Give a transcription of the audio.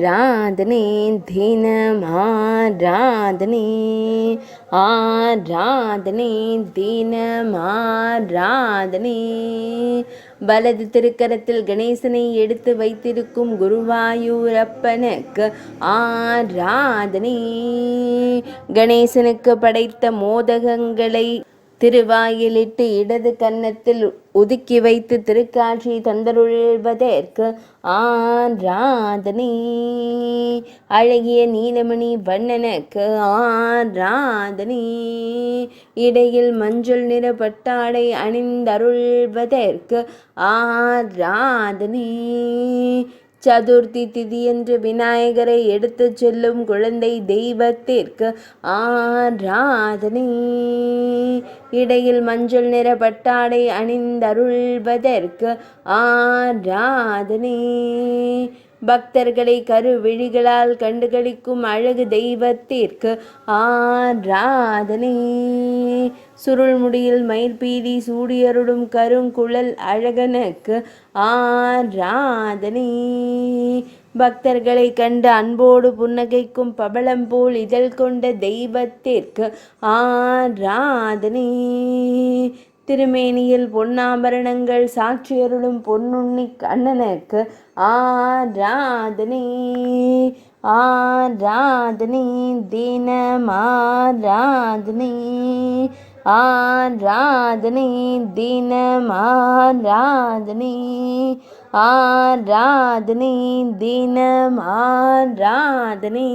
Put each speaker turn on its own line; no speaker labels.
ஆராதனை தினம் ஆராதனை ஆராதனை தினம் ஆராதனை. வலது திருக்கரத்தில் கணேசனை எடுத்து வைத்திருக்கும் குருவாயூரப்பனுக்கு ஆராதனை. கணேசனுக்கு படைத்த மோதகங்களை திருவாயிலிட்டு இடது கன்னத்தில் ஒதுக்கி வைத்து திருக்காட்சி தந்தருள்வதற்கு ஆராதனை. அழகிய நீலமணி வண்ணனுக்கு ஆராதனை. இடையில் மஞ்சள் நிற பட்டாடை அணிந்தருள்வதற்கு ஆராதனை. சதுர்த்தி திதியன்று விநாயகரை எடுத்து செல்லும் குழந்தை தெய்வத்திற்கு ஆராதனை. இடையில் மஞ்சள் நிற பட்டாடை அணிந்தருள்வதற்கு ஆராதனை. பக்தர்களை கருவிழிகளால் கண்டுகளிக்கும் அழகு தெய்வத்திற்கு ஆராதனை. சுருள்முடியில் மயிர்பீலி சூடியருடும் கருங்குழல் அழகனுக்கு ஆராதனை. பக்தர்களை கண்டு அன்போடு புன்னகைக்கும் பவளம் போல் இதழ் கொண்ட தெய்வத்திற்கு ஆராதனை. திருமேனியில் பொன்னாபரணங்கள் சாட்சியருளும் பொன்னுண்ணி கண்ணனுக்கு ஆராதனை. ஆராதனை தினம் ஆராதனை ஆராதனை தினம் ஆராதனை ஆராதனை தினம் ஆராதனை.